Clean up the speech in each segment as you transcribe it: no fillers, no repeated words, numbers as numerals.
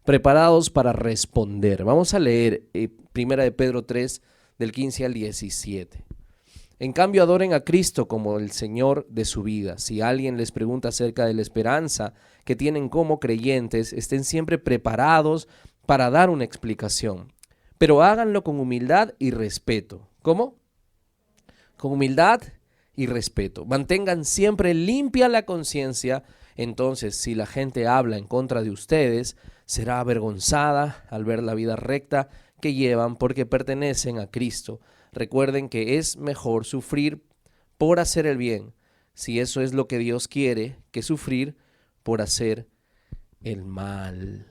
preparados para responder. Vamos a leer 1 de Pedro 3, del 15 al 17. En cambio, adoren a Cristo como el Señor de su vida. Si alguien les pregunta acerca de la esperanza que tienen como creyentes, estén siempre preparados para dar una explicación. Pero háganlo con humildad y respeto. ¿Cómo? Con humildad y respeto. Mantengan siempre limpia la conciencia. Entonces, si la gente habla en contra de ustedes, será avergonzada al ver la vida recta que llevan porque pertenecen a Cristo. Recuerden que es mejor sufrir por hacer el bien, si eso es lo que Dios quiere, que sufrir por hacer el mal.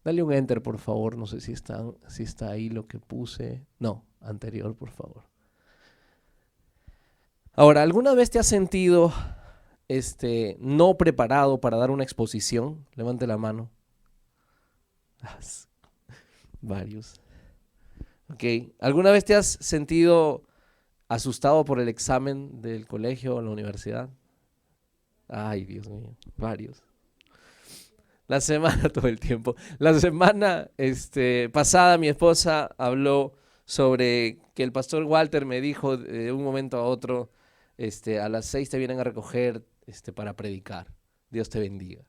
Dale un enter, por favor. No sé si está ahí lo que puse. No, anterior, por favor. Ahora, ¿alguna vez te has sentido no preparado para dar una exposición? Levante la mano. Varios. Okay. ¿Alguna vez te has sentido asustado por el examen del colegio o la universidad? Ay, Dios mío, varios. La semana, todo el tiempo. La semana pasada mi esposa habló sobre que el pastor Walter me dijo de un momento a otro, a las 6 te vienen a recoger para predicar. Dios te bendiga.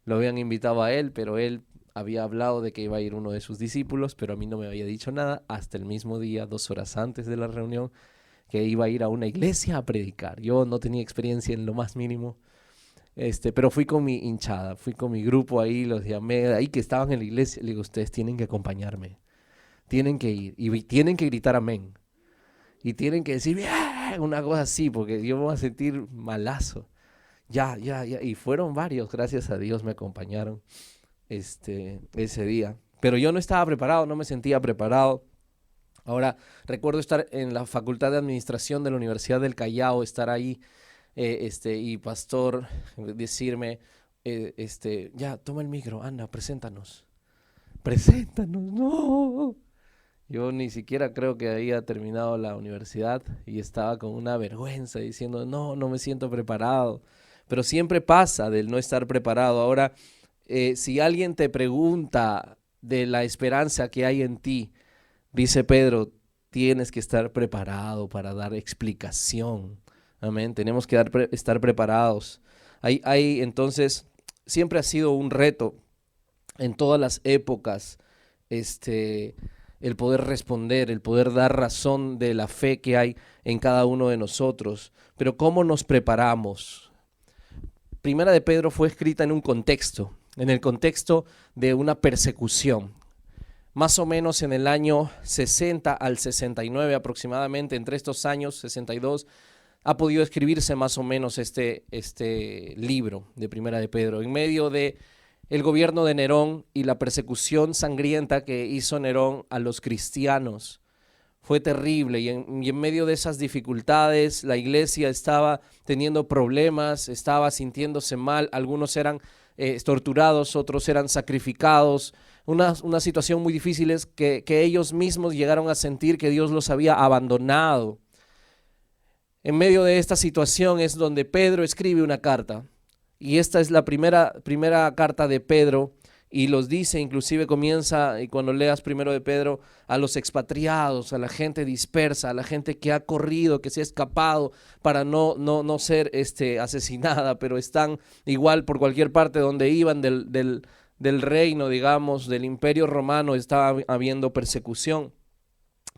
Lo habían invitado a él, pero él había hablado de que iba a ir uno de sus discípulos, pero a mí no me había dicho nada hasta el mismo día, 2 horas antes de la reunión, que iba a ir a una iglesia a predicar. Yo no tenía experiencia en lo más mínimo, pero fui con mi hinchada, fui con mi grupo ahí, los llamé, ahí que estaban en la iglesia, le digo, ustedes tienen que acompañarme, tienen que ir y tienen que gritar amén. Y tienen que decir, ¡bien! Una cosa así, porque yo me voy a sentir malazo. Ya. Y fueron varios, gracias a Dios me acompañaron ese día. Pero yo no estaba preparado, no me sentía preparado. Ahora, recuerdo estar en la Facultad de Administración de la Universidad del Callao, estar ahí, y pastor decirme, ya, toma el micro, anda, preséntanos, no. Yo ni siquiera creo que había terminado la universidad y estaba con una vergüenza diciendo, no me siento preparado. Pero siempre pasa del no estar preparado. Ahora, si alguien te pregunta de la esperanza que hay en ti, dice Pedro, tienes que estar preparado para dar explicación. Amén. Tenemos que estar preparados. Entonces, siempre ha sido un reto en todas las épocas, el poder responder, el poder dar razón de la fe que hay en cada uno de nosotros. Pero ¿cómo nos preparamos? Primera de Pedro fue escrita en el contexto de una persecución. Más o menos en el año 60 al 69 aproximadamente, entre estos años, 62, ha podido escribirse más o menos este libro de Primera de Pedro. En medio de el gobierno de Nerón y la persecución sangrienta que hizo Nerón a los cristianos. Fue terrible y en medio de esas dificultades la iglesia estaba teniendo problemas, estaba sintiéndose mal, algunos eran torturados, otros eran sacrificados, una situación muy difícil es que ellos mismos llegaron a sentir que Dios los había abandonado. En medio de esta situación es donde Pedro escribe una carta. Y esta es la primera carta de Pedro y los dice, inclusive comienza, y cuando leas primero de Pedro, a los expatriados, a la gente dispersa, a la gente que ha corrido, que se ha escapado para no ser asesinada, pero están igual por cualquier parte donde iban del reino, digamos, del imperio romano, estaba habiendo persecución.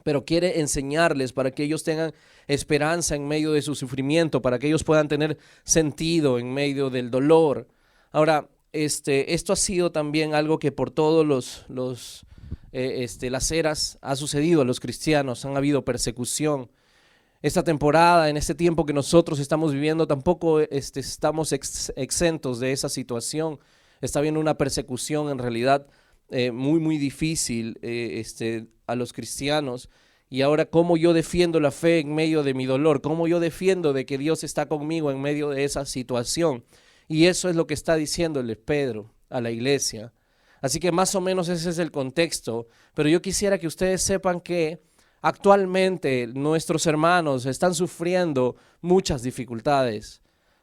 Pero quiere enseñarles para que ellos tengan esperanza en medio de su sufrimiento, para que ellos puedan tener sentido en medio del dolor. Ahora, esto ha sido también algo que por todos las eras ha sucedido a los cristianos, han habido persecución. Esta temporada, en este tiempo que nosotros estamos viviendo, tampoco estamos exentos de esa situación. Está habiendo una persecución en realidad muy, muy difícil a los cristianos. Y ahora, ¿cómo yo defiendo la fe en medio de mi dolor? ¿Cómo yo defiendo de que Dios está conmigo en medio de esa situación? Y eso es lo que está diciéndole Pedro a la iglesia. Así que más o menos ese es el contexto. Pero yo quisiera que ustedes sepan que actualmente nuestros hermanos están sufriendo muchas dificultades.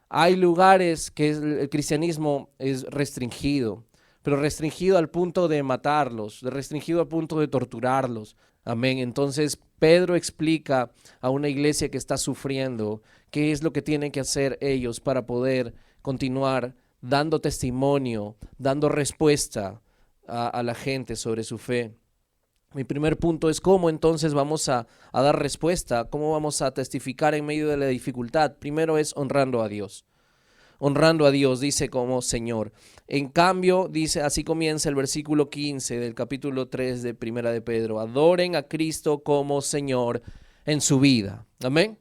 Hay lugares que el cristianismo es restringido. pero restringido al punto de matarlos, restringido al punto de torturarlos. Amén. Entonces Pedro explica a una iglesia que está sufriendo qué es lo que tienen que hacer ellos para poder continuar dando testimonio, dando respuesta a la gente sobre su fe. Mi primer punto es cómo entonces vamos a dar respuesta, cómo vamos a testificar en medio de la dificultad. Primero es honrando a Dios. Honrando a Dios, dice como Señor. En cambio, dice, así comienza el versículo 15 del capítulo 3 de Primera de Pedro. Adoren a Cristo como Señor en su vida. Amén.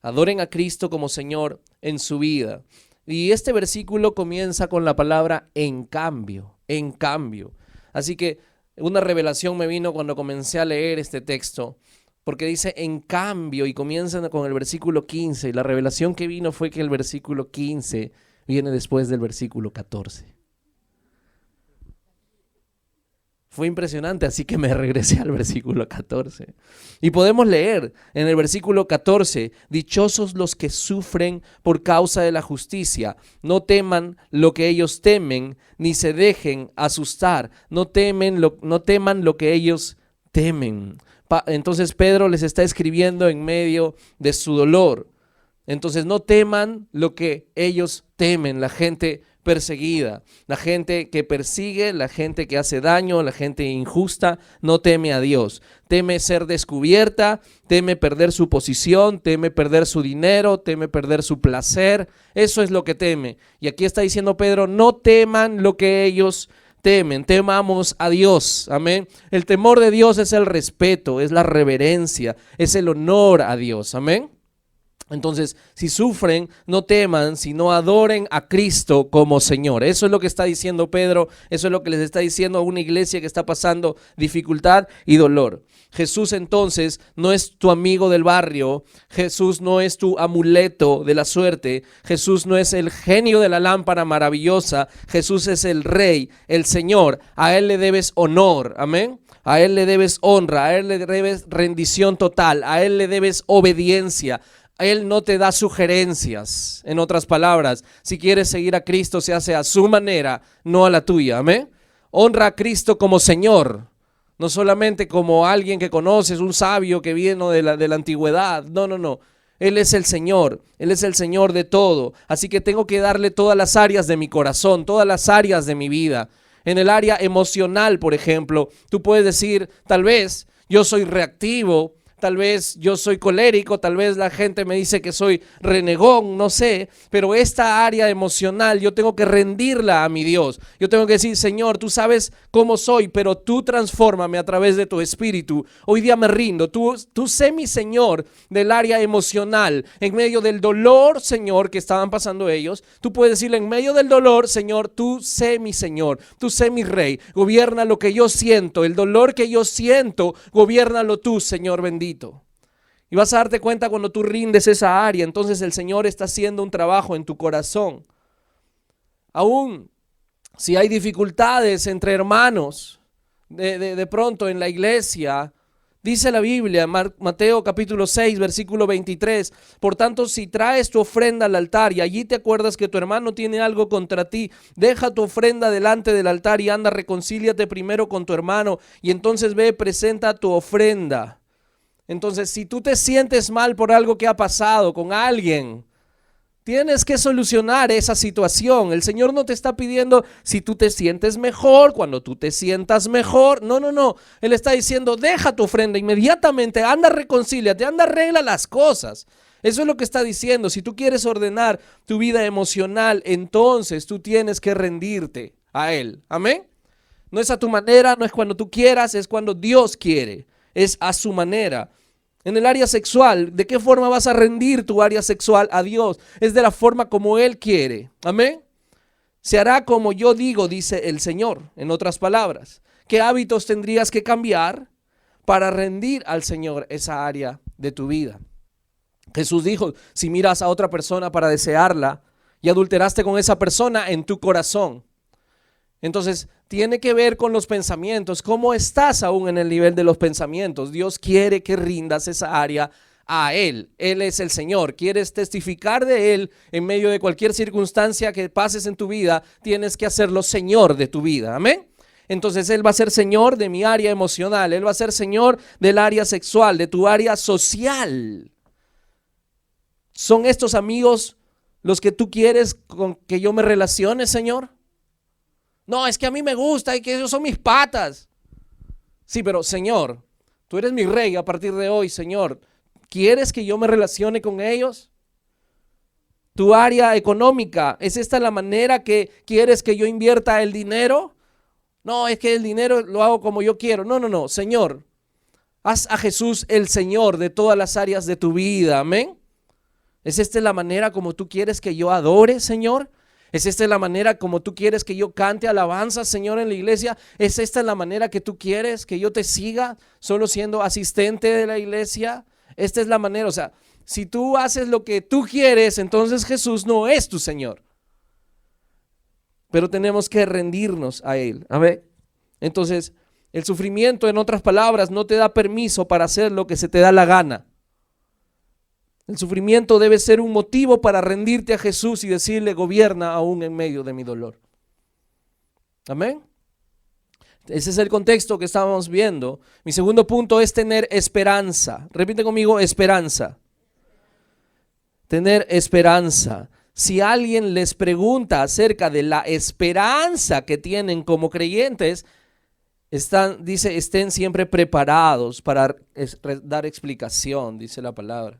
Adoren a Cristo como Señor en su vida. Y este versículo comienza con la palabra en cambio, en cambio. Así que una revelación me vino cuando comencé a leer este texto, porque dice en cambio y comienza con el versículo 15. Y la revelación que vino fue que el versículo 15 viene después del versículo 14. Fue impresionante, así que me regresé al versículo 14. Y podemos leer en el versículo 14, dichosos los que sufren por causa de la justicia, no teman lo que ellos temen, ni se dejen asustar, no teman lo que ellos temen. Entonces Pedro les está escribiendo en medio de su dolor. Entonces no teman lo que ellos temen, la gente perseguida, la gente que persigue, la gente que hace daño, la gente injusta, no teme a Dios. Teme ser descubierta, teme perder su posición, teme perder su dinero, teme perder su placer. Eso es lo que teme. Y aquí está diciendo Pedro, no teman lo que ellos temen, temamos a Dios. Amén. El temor de Dios es el respeto, es la reverencia, es el honor a Dios. Amén. Entonces, si sufren, no teman, sino adoren a Cristo como Señor. Eso es lo que está diciendo Pedro, eso es lo que les está diciendo a una iglesia que está pasando dificultad y dolor. Jesús entonces no es tu amigo del barrio, Jesús no es tu amuleto de la suerte, Jesús no es el genio de la lámpara maravillosa, Jesús es el Rey, el Señor. A Él le debes honor, amén. A Él le debes honra, a Él le debes rendición total, a Él le debes obediencia. Él no te da sugerencias. En otras palabras, si quieres seguir a Cristo, se hace a su manera, no a la tuya. Amén. Honra a Cristo como Señor, no solamente como alguien que conoces, un sabio que vino de la antigüedad. No. Él es el Señor, Él es el Señor de todo. Así que tengo que darle todas las áreas de mi corazón, todas las áreas de mi vida. En el área emocional, por ejemplo, tú puedes decir, tal vez yo soy reactivo, tal vez yo soy colérico, tal vez la gente me dice que soy renegón, no sé, pero esta área emocional yo tengo que rendirla a mi Dios. Yo tengo que decir, Señor, tú sabes cómo soy, pero tú transfórmame a través de tu espíritu. Hoy día me rindo, tú sé mi Señor del área emocional, en medio del dolor, Señor, que estaban pasando ellos. Tú puedes decirle en medio del dolor, Señor, tú sé mi Señor, tú sé mi Rey, gobierna lo que yo siento, el dolor que yo siento, gobiérnalo tú, Señor bendito. Y vas a darte cuenta cuando tú rindes esa área, entonces el Señor está haciendo un trabajo en tu corazón. Aún si hay dificultades entre hermanos, de pronto en la iglesia, dice la Biblia, Mateo capítulo 6, versículo 23, por tanto, si traes tu ofrenda al altar y allí te acuerdas que tu hermano tiene algo contra ti, deja tu ofrenda delante del altar y anda, reconcíliate primero con tu hermano y entonces ve, presenta tu ofrenda. Entonces, si tú te sientes mal por algo que ha pasado con alguien, tienes que solucionar esa situación. El Señor no te está pidiendo si tú te sientes mejor, cuando tú te sientas mejor. No. Él está diciendo, deja tu ofrenda inmediatamente, anda, reconcíliate, anda, arregla las cosas. Eso es lo que está diciendo. Si tú quieres ordenar tu vida emocional, entonces tú tienes que rendirte a Él. Amén. No es a tu manera, no es cuando tú quieras, es cuando Dios quiere. Es a su manera. En el área sexual, ¿de qué forma vas a rendir tu área sexual a Dios? Es de la forma como Él quiere. Amén. Se hará como yo digo, dice el Señor. En otras palabras, ¿qué hábitos tendrías que cambiar para rendir al Señor esa área de tu vida? Jesús dijo, si miras a otra persona para desearla y adulteraste con esa persona en tu corazón. Entonces, tiene que ver con los pensamientos. ¿Cómo estás aún en el nivel de los pensamientos? Dios quiere que rindas esa área a Él. Él es el Señor. Quieres testificar de Él en medio de cualquier circunstancia que pases en tu vida, tienes que hacerlo Señor de tu vida. Amén. Entonces Él va a ser Señor de mi área emocional. Él va a ser Señor del área sexual, de tu área social. ¿Son estos amigos los que tú quieres con que yo me relacione, Señor? No, es que a mí me gusta y que ellos son mis patas. Sí, pero Señor, tú eres mi rey a partir de hoy, Señor. ¿Quieres que yo me relacione con ellos? Tu área económica, ¿es esta la manera que quieres que yo invierta el dinero? No, es que el dinero lo hago como yo quiero. No, Señor, haz a Jesús el Señor de todas las áreas de tu vida, amén. ¿Es esta la manera como tú quieres que yo adore, Señor? ¿Es esta la manera como tú quieres que yo cante alabanza, Señor, en la iglesia? ¿Es esta la manera que tú quieres que yo te siga solo siendo asistente de la iglesia? Esta es la manera, o sea, si tú haces lo que tú quieres, entonces Jesús no es tu Señor. Pero tenemos que rendirnos a Él. A ver, entonces el sufrimiento, en otras palabras, no te da permiso para hacer lo que se te da la gana. El sufrimiento debe ser un motivo para rendirte a Jesús y decirle, gobierna aún en medio de mi dolor. Amén. Ese es el contexto que estábamos viendo. Mi segundo punto es tener esperanza. Repite conmigo, esperanza. Tener esperanza. Si alguien les pregunta acerca de la esperanza que tienen como creyentes, dice, estén siempre preparados para dar explicación, dice la palabra.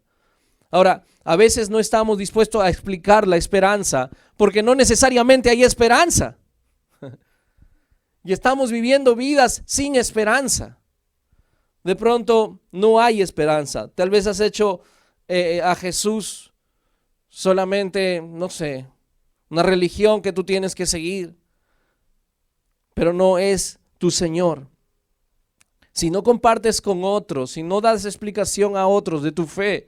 Ahora, a veces no estamos dispuestos a explicar la esperanza porque no necesariamente hay esperanza. Y estamos viviendo vidas sin esperanza. De pronto no hay esperanza. Tal vez has hecho a Jesús solamente, no sé, una religión que tú tienes que seguir, pero no es tu Señor. Si no compartes con otros, si no das explicación a otros de tu fe,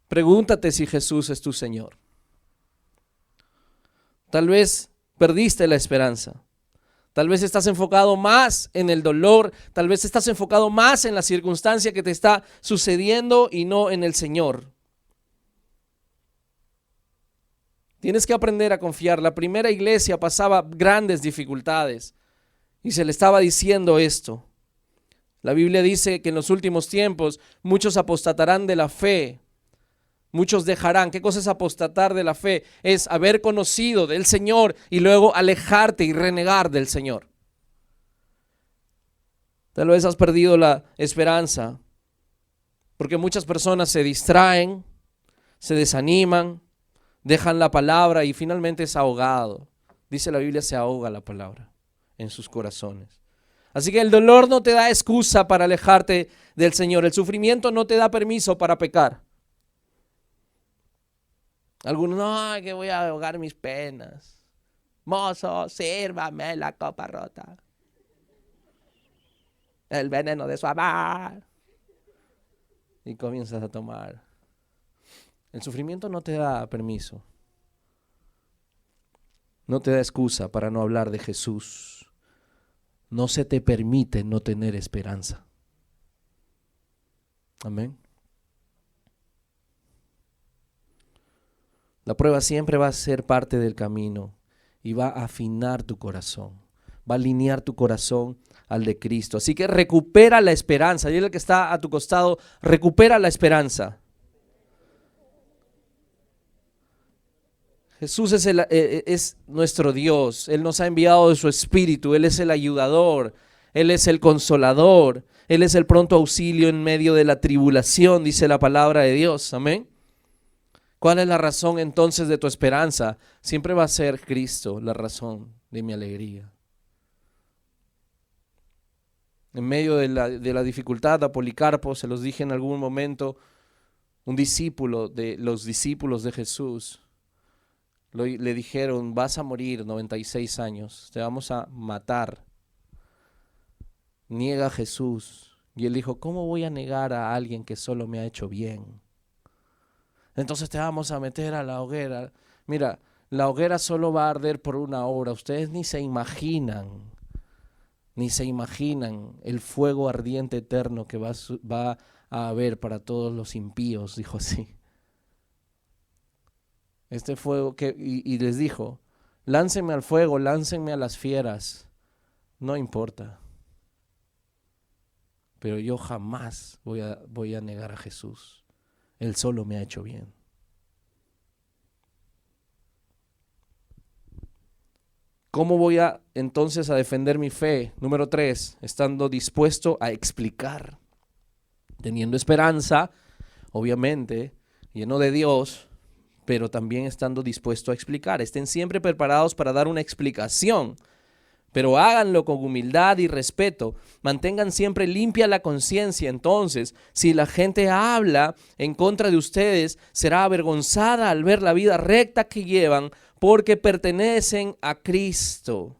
pregúntate si Jesús es tu Señor. Tal vez perdiste la esperanza. Tal vez estás enfocado más en el dolor. Tal vez estás enfocado más en la circunstancia que te está sucediendo y no en el Señor. Tienes que aprender a confiar. La primera iglesia pasaba grandes dificultades y se le estaba diciendo esto. La Biblia dice que en los últimos tiempos muchos apostatarán de la fe. Muchos dejarán. ¿Qué cosa es apostatar de la fe? Es haber conocido del Señor y luego alejarte y renegar del Señor. Tal vez has perdido la esperanza porque muchas personas se distraen, se desaniman, dejan la palabra y finalmente es ahogado. Dice la Biblia, se ahoga la palabra en sus corazones. Así que el dolor no te da excusa para alejarte del Señor. El sufrimiento no te da permiso para pecar. Algunos, no, que voy a ahogar mis penas. Mozo, sírvame la copa rota. El veneno de su amor. Y comienzas a tomar. El sufrimiento no te da permiso. No te da excusa para no hablar de Jesús. No se te permite no tener esperanza. Amén. La prueba siempre va a ser parte del camino y va a afinar tu corazón, va a alinear tu corazón al de Cristo. Así que recupera la esperanza. Dile al que está a tu costado, recupera la esperanza. Jesús es nuestro Dios. Él nos ha enviado de su Espíritu. Él es el ayudador. Él es el consolador. Él es el pronto auxilio en medio de la tribulación, dice la palabra de Dios. Amén. ¿Cuál es la razón entonces de tu esperanza? Siempre va a ser Cristo la razón de mi alegría. En medio de la dificultad, a Policarpo, se los dije en algún momento, un discípulo de los discípulos de Jesús, le dijeron, vas a morir 96 años, te vamos a matar. Niega a Jesús. Y él dijo, ¿cómo voy a negar a alguien que solo me ha hecho bien? Entonces te vamos a meter a la hoguera. Mira, la hoguera solo va a arder por una hora. Ustedes ni se imaginan el fuego ardiente eterno que va a haber para todos los impíos, dijo así. Este fuego y les dijo, láncenme al fuego, láncenme a las fieras, no importa. Pero yo jamás voy a negar a Jesús. Él solo me ha hecho bien. ¿Cómo voy entonces a defender mi fe? Número 3, estando dispuesto a explicar, teniendo esperanza, obviamente, lleno de Dios, pero también estando dispuesto a explicar. Estén siempre preparados para dar una explicación, pero háganlo con humildad y respeto. Mantengan siempre limpia la conciencia. Entonces, si la gente habla en contra de ustedes, será avergonzada al ver la vida recta que llevan, porque pertenecen a Cristo.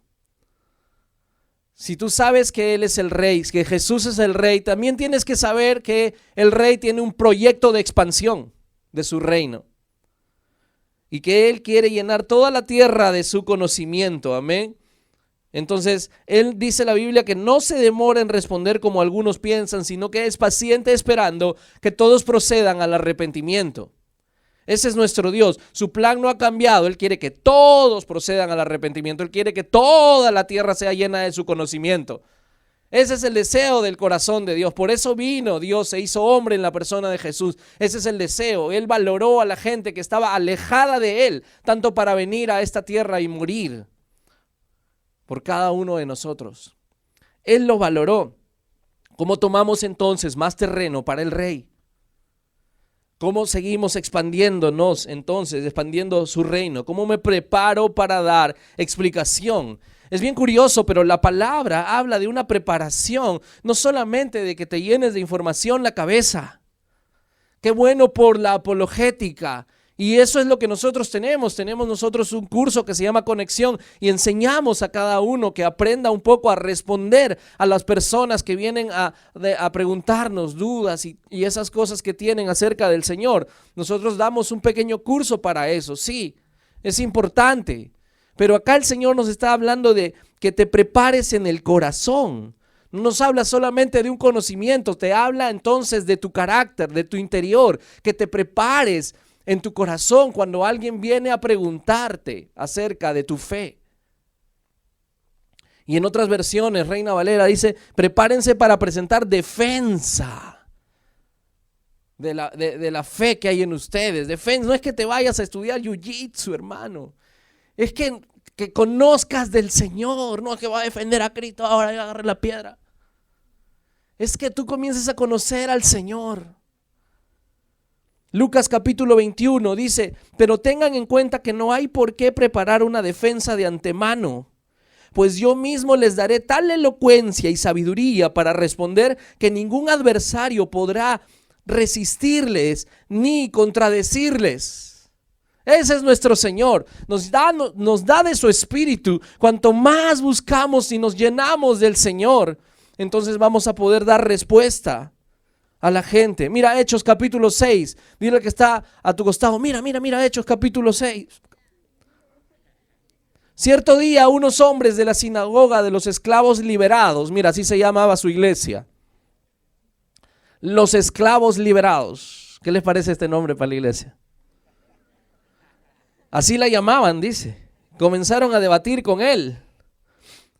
Si tú sabes que Él es el Rey, que Jesús es el Rey, también tienes que saber que el Rey tiene un proyecto de expansión de su reino y que Él quiere llenar toda la tierra de su conocimiento. Amén. Entonces, Él dice la Biblia que no se demora en responder como algunos piensan, sino que es paciente esperando que todos procedan al arrepentimiento. Ese es nuestro Dios. Su plan no ha cambiado. Él quiere que todos procedan al arrepentimiento. Él quiere que toda la tierra sea llena de su conocimiento. Ese es el deseo del corazón de Dios. Por eso vino Dios, se hizo hombre en la persona de Jesús. Ese es el deseo. Él valoró a la gente que estaba alejada de Él, tanto para venir a esta tierra y morir por cada uno de nosotros. Él lo valoró. ¿Cómo tomamos entonces más terreno para el Rey? ¿Cómo seguimos expandiéndonos entonces, expandiendo su reino? ¿Cómo me preparo para dar explicación? Es bien curioso, pero la palabra habla de una preparación, no solamente de que te llenes de información la cabeza. Qué bueno por la apologética. Y eso es lo que nosotros tenemos. Tenemos nosotros un curso que se llama Conexión y enseñamos a cada uno que aprenda un poco a responder a las personas que vienen a preguntarnos dudas y esas cosas que tienen acerca del Señor. Nosotros damos un pequeño curso para eso, sí, es importante. Pero acá el Señor nos está hablando de que te prepares en el corazón. No nos habla solamente de un conocimiento, te habla entonces de tu carácter, de tu interior, que te prepares en tu corazón cuando alguien viene a preguntarte acerca de tu fe. Y en otras versiones, Reina Valera dice, prepárense para presentar defensa de la fe que hay en ustedes. Defensa, no es que te vayas a estudiar jiu-jitsu, hermano. Es que conozcas del Señor, no es que va a defender a Cristo ahora y agarre la piedra. Es que tú comiences a conocer al Señor. Lucas capítulo 21 dice, pero tengan en cuenta que no hay por qué preparar una defensa de antemano, pues yo mismo les daré tal elocuencia y sabiduría para responder que ningún adversario podrá resistirles ni contradecirles. Ese es nuestro Señor, nos da de su espíritu. Cuanto más buscamos y nos llenamos del Señor, entonces vamos a poder dar respuesta a la gente. Mira Hechos capítulo 6. Dile al que está a tu costado, mira Hechos capítulo 6. Cierto día unos hombres de la sinagoga de los esclavos liberados, mira, así se llamaba su iglesia, los esclavos liberados. ¿Qué les parece este nombre para la iglesia? Así la llamaban, dice. Comenzaron a debatir con él.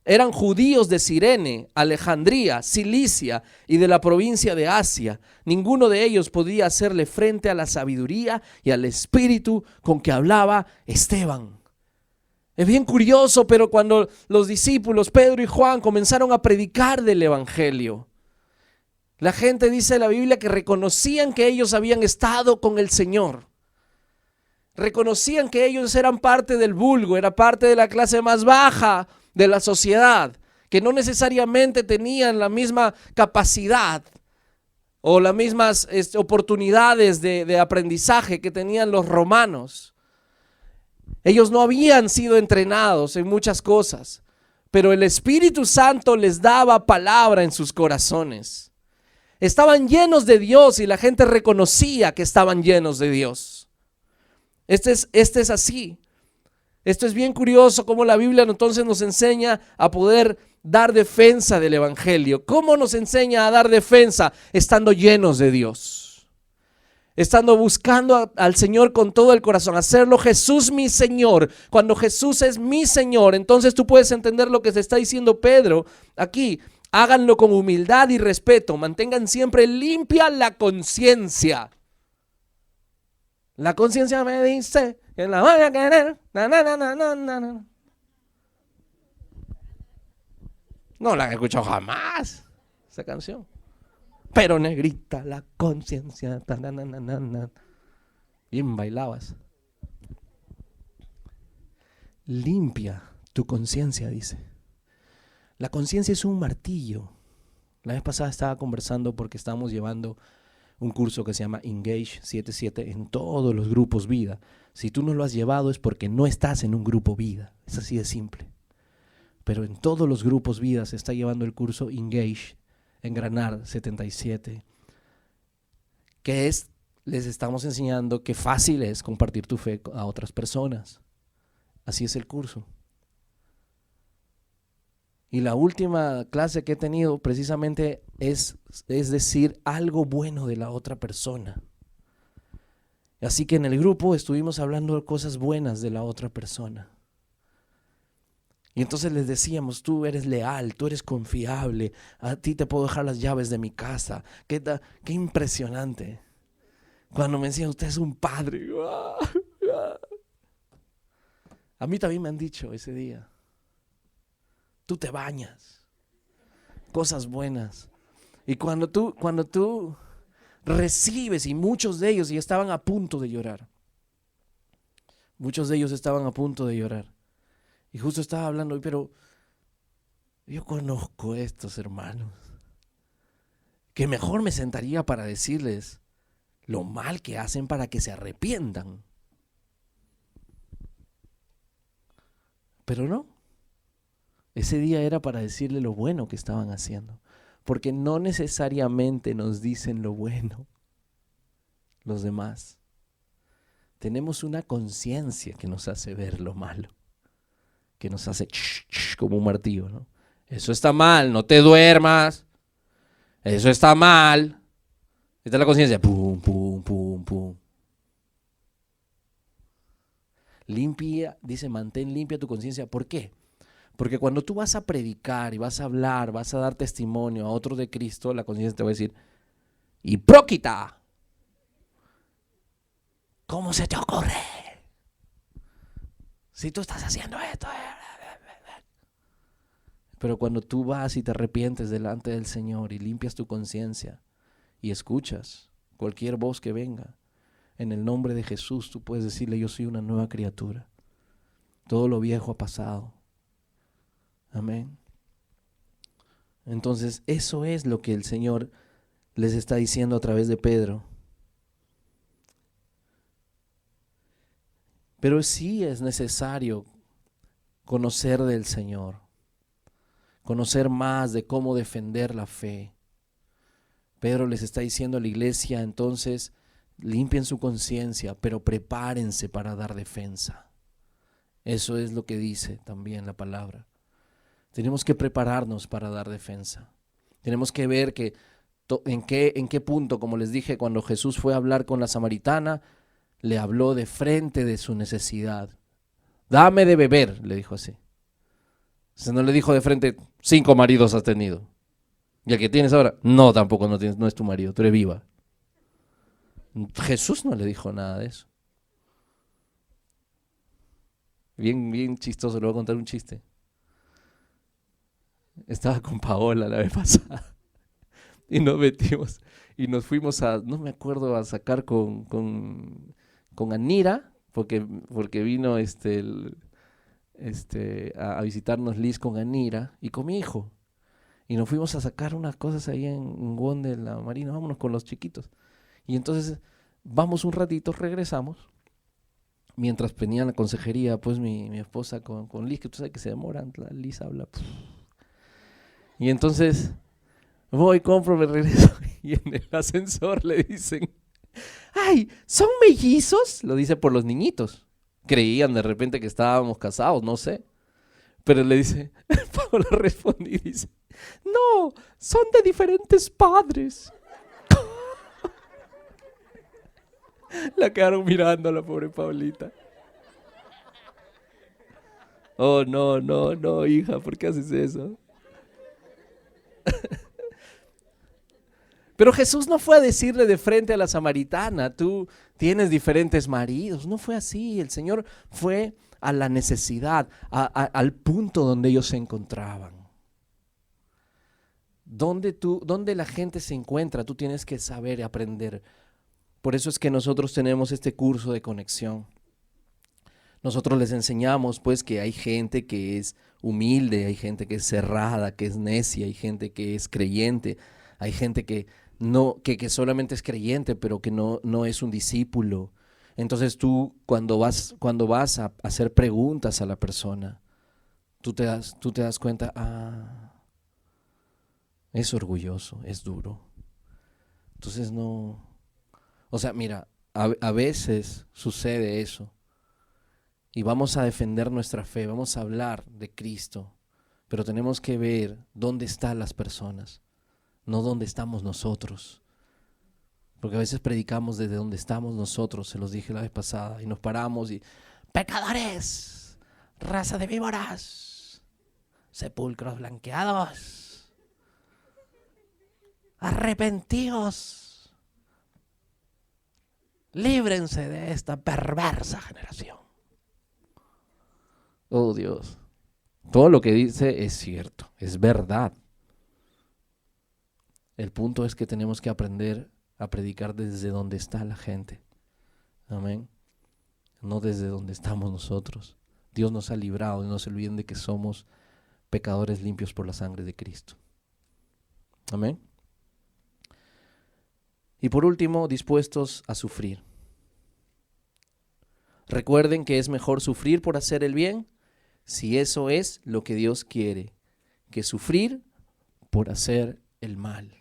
Eran judíos de Cirene, Alejandría, Cilicia y de la provincia de Asia. Ninguno de ellos podía hacerle frente a la sabiduría y al espíritu con que hablaba Esteban. Es bien curioso, pero cuando los discípulos Pedro y Juan comenzaron a predicar del evangelio, la gente, dice la Biblia, que reconocían que ellos habían estado con el Señor. Reconocían que ellos eran parte del vulgo, era parte de la clase más baja de la sociedad, que no necesariamente tenían la misma capacidad o las mismas oportunidades de aprendizaje que tenían los romanos. Ellos no habían sido entrenados en muchas cosas, pero el Espíritu Santo les daba palabra en sus corazones. Estaban llenos de Dios y la gente reconocía que estaban llenos de Dios. Este es así. Esto es bien curioso cómo la Biblia entonces nos enseña a poder dar defensa del Evangelio. ¿Cómo nos enseña a dar defensa? Estando llenos de Dios. Estando buscando al Señor con todo el corazón. Hacerlo Jesús mi Señor. Cuando Jesús es mi Señor, entonces tú puedes entender lo que se está diciendo Pedro aquí. Háganlo con humildad y respeto. Mantengan siempre limpia la conciencia. La conciencia me dice que la voy a querer. No la he escuchado jamás, esa canción. Pero negrita la conciencia. Bien bailabas. Limpia tu conciencia, dice. La conciencia es un martillo. La vez pasada estaba conversando porque estábamos llevando un curso que se llama Engage 77 en todos los grupos vida. Si tú no lo has llevado es porque no estás en un grupo vida. Es así de simple. Pero en todos los grupos vida se está llevando el curso Engage en Granar 77. Que es, les estamos enseñando que fácil es compartir tu fe a otras personas. Así es el curso. Y la última clase que he tenido precisamente es decir algo bueno de la otra persona. Así que en el grupo estuvimos hablando de cosas buenas de la otra persona. Y entonces les decíamos, tú eres leal, tú eres confiable, a ti te puedo dejar las llaves de mi casa. Qué impresionante. Cuando me decían, usted es un padre. A mí también me han dicho ese día. Tú te bañas, cosas buenas. Y cuando tú recibes, y muchos de ellos ya estaban a punto de llorar. Muchos de ellos estaban a punto de llorar. Y justo estaba hablando, pero yo conozco a estos hermanos, que mejor me sentaría para decirles lo mal que hacen para que se arrepientan. Pero no. Ese día era para decirle lo bueno que estaban haciendo, porque no necesariamente nos dicen lo bueno los demás. Tenemos una conciencia que nos hace ver lo malo, que nos hace como un martillo, ¿no? Eso está mal, no te duermas. Eso está mal. Esta es la conciencia. Pum, pum, pum, pum. Limpia, dice, mantén limpia tu conciencia. ¿Por qué? Porque cuando tú vas a predicar y vas a hablar, vas a dar testimonio a otro de Cristo, la conciencia te va a decir, hipócrita, ¿cómo se te ocurre? Si tú estás haciendo esto. Pero cuando tú vas y te arrepientes delante del Señor y limpias tu conciencia y escuchas cualquier voz que venga, en el nombre de Jesús tú puedes decirle, yo soy una nueva criatura. Todo lo viejo ha pasado. Amén. Entonces, eso es lo que el Señor les está diciendo a través de Pedro. Pero sí es necesario conocer del Señor, conocer más de cómo defender la fe. Pedro les está diciendo a la iglesia, entonces, limpien su conciencia, pero prepárense para dar defensa. Eso es lo que dice también la palabra. Tenemos que prepararnos para dar defensa. Tenemos que ver que en qué punto, como les dije, cuando Jesús fue a hablar con la samaritana, le habló de frente de su necesidad. Dame de beber, le dijo así. O sea, no le dijo de frente, 5 maridos has tenido. ¿Y el que tienes ahora? No, tampoco no es tu marido, tú eres viva. Jesús no le dijo nada de eso. Bien chistoso, le voy a contar un chiste. Estaba con Paola la vez pasada y nos metimos y nos fuimos no me acuerdo, a sacar con Anira, porque vino a visitarnos Liz con Anira y con mi hijo. Y nos fuimos a sacar unas cosas ahí en Won de la Marina, vámonos con los chiquitos. Y entonces vamos un ratito, regresamos. Mientras venía la consejería, pues mi esposa con Liz, que tú sabes que se demoran, Liz habla. Y entonces voy, compro, me regreso y en el ascensor le dicen, ¡ay, son mellizos! Lo dice por los niñitos, Creían de repente que estábamos casados, no sé. Pero le dice, Pablo responde y dice, no, son de diferentes padres. La quedaron mirando a la pobre Paulita. Oh, no, no, no, hija, ¿por qué haces eso? Pero Jesús no fue a decirle de frente a la samaritana, tú tienes diferentes maridos. No fue así. El Señor fue a la necesidad, al punto donde ellos se encontraban. Donde la gente se encuentra, tú tienes que saber y aprender. Por eso es que nosotros tenemos este curso de conexión. Nosotros les enseñamos pues que hay gente que es humilde, hay gente que es cerrada, que es necia, hay gente que es creyente, hay gente que no, que solamente es creyente, pero que no es un discípulo. Entonces tú cuando vas a hacer preguntas a la persona, tú te das cuenta, es orgulloso, es duro. Entonces no, o sea, mira, a veces sucede eso. Y vamos a defender nuestra fe, vamos a hablar de Cristo, pero tenemos que ver dónde están las personas, no dónde estamos nosotros. Porque a veces predicamos desde donde estamos nosotros, se los dije la vez pasada, y nos paramos y pecadores, raza de víboras, sepulcros blanqueados, arrepentidos, líbrense de esta perversa generación. Oh Dios, todo lo que dice es cierto, es verdad. El punto es que tenemos que aprender a predicar desde donde está la gente. Amén. No desde donde estamos nosotros. Dios nos ha librado y no se olviden de que somos pecadores limpios por la sangre de Cristo. Amén. Y por último, dispuestos a sufrir. Recuerden que es mejor sufrir por hacer el bien, si eso es lo que Dios quiere, que sufrir por hacer el mal.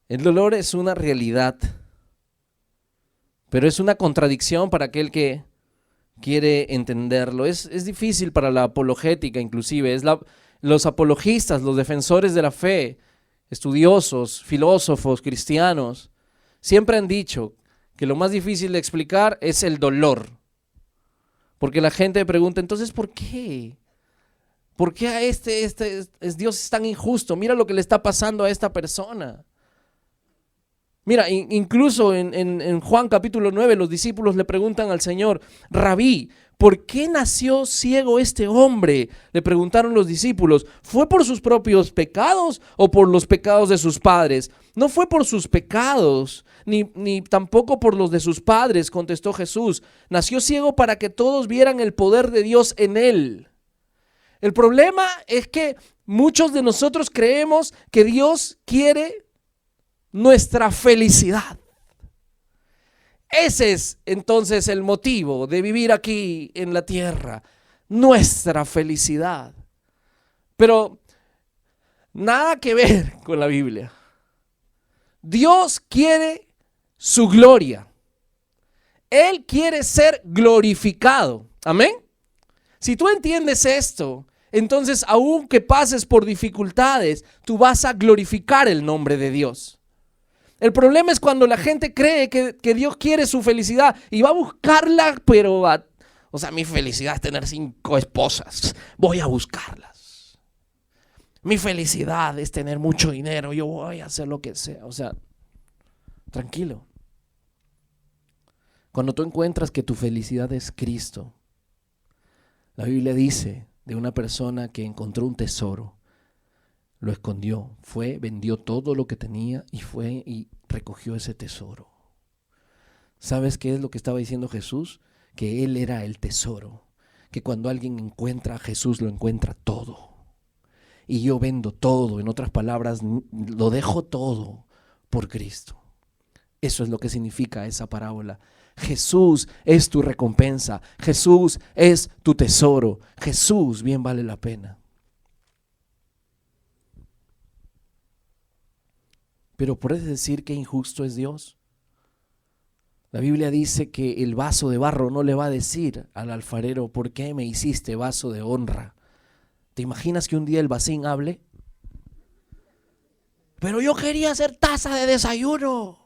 El dolor es una realidad, pero es una contradicción para aquel que quiere entenderlo. Es difícil para la apologética inclusive. Los apologistas, los defensores de la fe, estudiosos, filósofos, cristianos, siempre han dicho que lo más difícil de explicar es el dolor. Porque la gente pregunta, entonces, ¿por qué? ¿Por qué a Dios es tan injusto? Mira lo que le está pasando a esta persona. Mira, incluso en Juan capítulo 9, los discípulos le preguntan al Señor, Rabí, ¿por qué nació ciego este hombre? Le preguntaron los discípulos, ¿fue por sus propios pecados o por los pecados de sus padres? No fue por sus pecados, ni tampoco por los de sus padres, contestó Jesús. Nació ciego para que todos vieran el poder de Dios en él. El problema es que muchos de nosotros creemos que Dios quiere nuestra felicidad. Ese es entonces el motivo de vivir aquí en la tierra, nuestra felicidad. Pero nada que ver con la Biblia. Dios quiere su gloria. Él quiere ser glorificado. Amén. Si tú entiendes esto, entonces aunque pases por dificultades, tú vas a glorificar el nombre de Dios. El problema es cuando la gente cree que Dios quiere su felicidad y va a buscarla, pero mi felicidad es tener 5 esposas, voy a buscarlas. Mi felicidad es tener mucho dinero, yo voy a hacer lo que sea. Tranquilo. Cuando tú encuentras que tu felicidad es Cristo, la Biblia dice de una persona que encontró un tesoro, lo escondió, vendió todo lo que tenía y fue y recogió ese tesoro. ¿Sabes qué es lo que estaba diciendo Jesús? Que Él era el tesoro, que cuando alguien encuentra a Jesús lo encuentra todo. Y yo vendo todo, en otras palabras, lo dejo todo por Cristo. Eso es lo que significa esa parábola. Jesús es tu recompensa, Jesús es tu tesoro, Jesús bien vale la pena. Pero ¿puedes decir que injusto es Dios? La Biblia dice que el vaso de barro no le va a decir al alfarero: ¿por qué me hiciste vaso de honra? ¿Te imaginas que un día el vacín hable? Pero yo quería hacer taza de desayuno.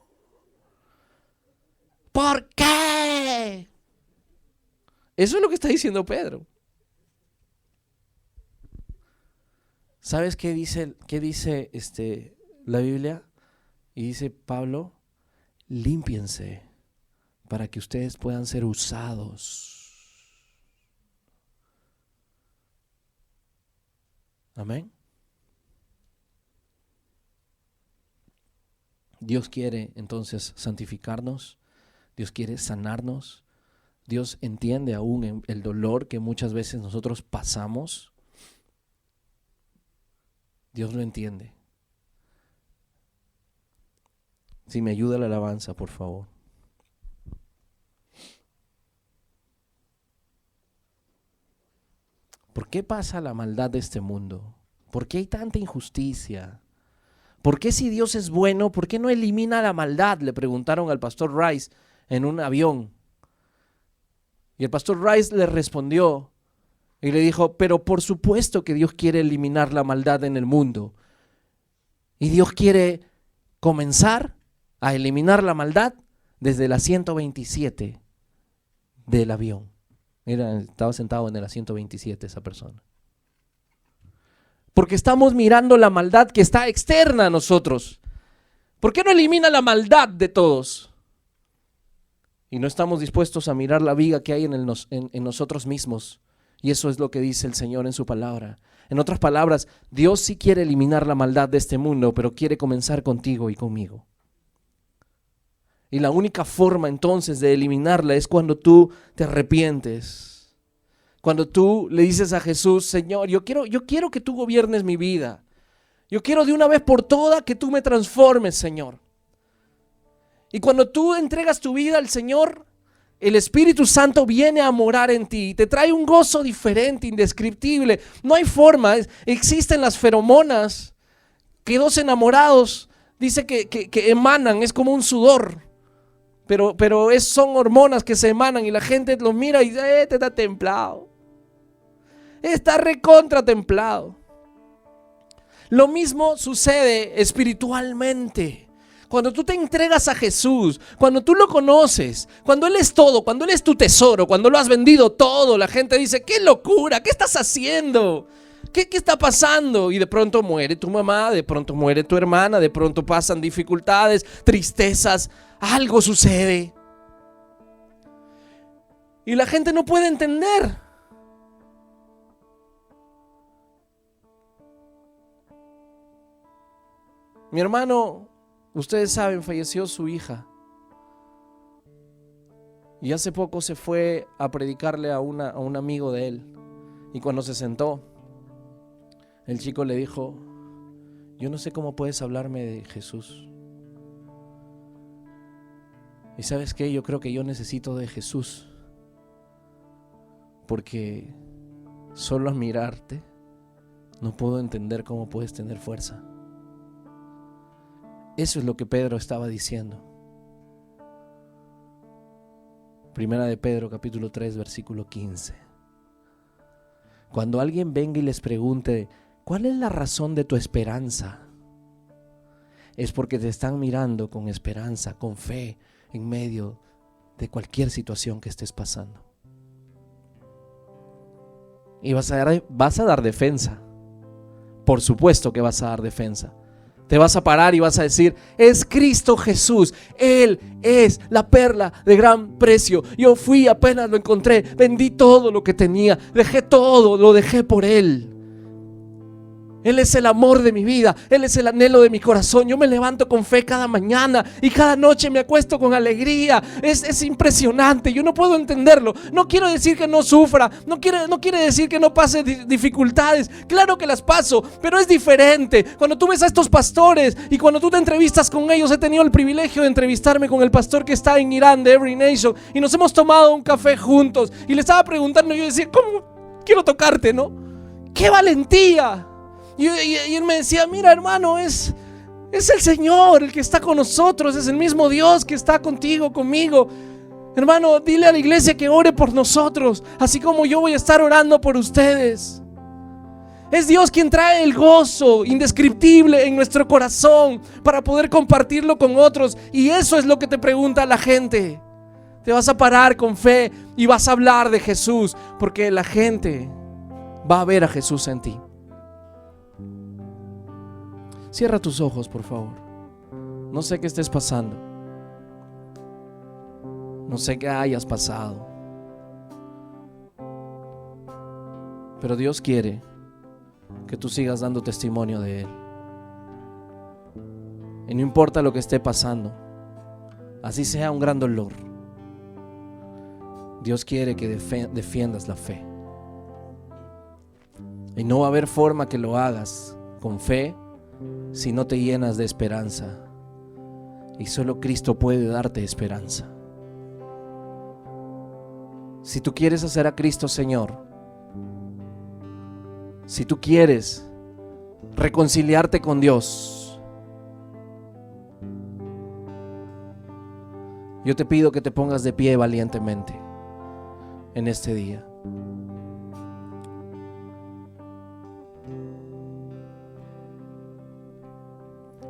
¿Por qué? Eso es lo que está diciendo Pedro. ¿Sabes qué dice la Biblia? Y dice Pablo: límpiense para que ustedes puedan ser usados. Amén. Dios quiere entonces santificarnos. Dios quiere sanarnos. Dios entiende aún el dolor que muchas veces nosotros pasamos. Dios lo entiende. Si me ayuda la alabanza, por favor. ¿Por qué pasa la maldad de este mundo? ¿Por qué hay tanta injusticia? ¿Por qué, si Dios es bueno, por qué no elimina la maldad? Le preguntaron al pastor Rice en un avión. Y el pastor Rice le respondió y le dijo: pero por supuesto que Dios quiere eliminar la maldad en el mundo. Y Dios quiere comenzar a eliminar la maldad desde el asiento 27 del avión. Estaba sentado en el asiento 27 esa persona. Porque estamos mirando la maldad que está externa a nosotros. ¿Por qué no elimina la maldad de todos? Y no estamos dispuestos a mirar la viga que hay en nosotros mismos. Y eso es lo que dice el Señor en su palabra. En otras palabras, Dios sí quiere eliminar la maldad de este mundo, pero quiere comenzar contigo y conmigo. Y la única forma entonces de eliminarla es cuando tú te arrepientes. Cuando tú le dices a Jesús: Señor, yo quiero que tú gobiernes mi vida. Yo quiero de una vez por todas que tú me transformes, Señor. Y cuando tú entregas tu vida al Señor, el Espíritu Santo viene a morar en ti y te trae un gozo diferente, indescriptible. No hay forma. Existen las feromonas que dos enamorados dice que emanan, es como un sudor. Pero son hormonas que se emanan y la gente los mira y dice: este está templado. Está recontra templado. Lo mismo sucede espiritualmente. Cuando tú te entregas a Jesús, cuando tú lo conoces, cuando Él es todo, cuando Él es tu tesoro, cuando lo has vendido todo, la gente dice: ¡qué locura! ¿Qué estás haciendo? ¿Qué está pasando? Y de pronto muere tu mamá, de pronto muere tu hermana, de pronto pasan dificultades, tristezas, algo sucede. Y la gente no puede entender. Mi hermano, ustedes saben, falleció su hija. Y hace poco se fue a predicarle a un amigo de él. Y cuando se sentó, el chico le dijo: yo no sé cómo puedes hablarme de Jesús. Y ¿sabes qué? Yo creo que yo necesito de Jesús. Porque solo al mirarte no puedo entender cómo puedes tener fuerza. Eso es lo que Pedro estaba diciendo. Primera de Pedro, capítulo 3, versículo 15. Cuando alguien venga y les pregunte: ¿cuál es la razón de tu esperanza? Es porque te están mirando con esperanza, con fe, en medio de cualquier situación que estés pasando. Y vas a dar defensa. Por supuesto que vas a dar defensa. Te vas a parar y vas a decir: es Cristo Jesús, Él es la perla de gran precio. Yo fui, apenas lo encontré, vendí todo lo que tenía, dejé todo, lo dejé por Él. Él es el amor de mi vida, Él es el anhelo de mi corazón. Yo me levanto con fe cada mañana y cada noche me acuesto con alegría. Es impresionante, yo no puedo entenderlo. No quiero decir que no sufra, no quiere decir que no pase dificultades. Claro que las paso, pero es diferente. Cuando tú ves a estos pastores y cuando tú te entrevistas con ellos, he tenido el privilegio de entrevistarme con el pastor que está en Irán, de Every Nation, y nos hemos tomado un café juntos. Y le estaba preguntando, yo decía: ¿cómo quiero tocarte, no? ¡Qué valentía! Y él me decía: mira, hermano, es Es el Señor el que está con nosotros, es el mismo Dios que está contigo, conmigo. Hermano, dile a la iglesia que ore por nosotros, así como yo voy a estar orando por ustedes. Es Dios quien trae el gozo indescriptible en nuestro corazón para poder compartirlo con otros. Y eso es lo que te pregunta la gente. Te vas a parar con fe y vas a hablar de Jesús, porque la gente va a ver a Jesús en ti. Cierra tus ojos, por favor. No sé qué estés pasando. No sé qué hayas pasado. Pero Dios quiere que tú sigas dando testimonio de Él. Y no importa lo que esté pasando, así sea un gran dolor, Dios quiere que defiendas la fe. Y no va a haber forma que lo hagas con fe si no te llenas de esperanza. Y solo Cristo puede darte esperanza. Si tú quieres hacer a Cristo Señor, si tú quieres reconciliarte con Dios, yo te pido que te pongas de pie valientemente en este día.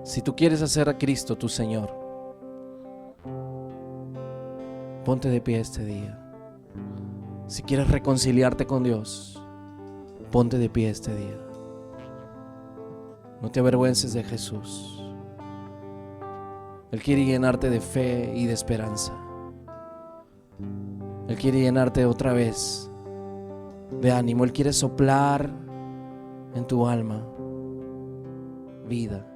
Si tú quieres hacer a Cristo tu Señor, ponte de pie este día. Si quieres reconciliarte con Dios, ponte de pie este día. No te avergüences de Jesús. Él quiere llenarte de fe y de esperanza. Él quiere llenarte otra vez de ánimo. Él quiere soplar en tu alma vida.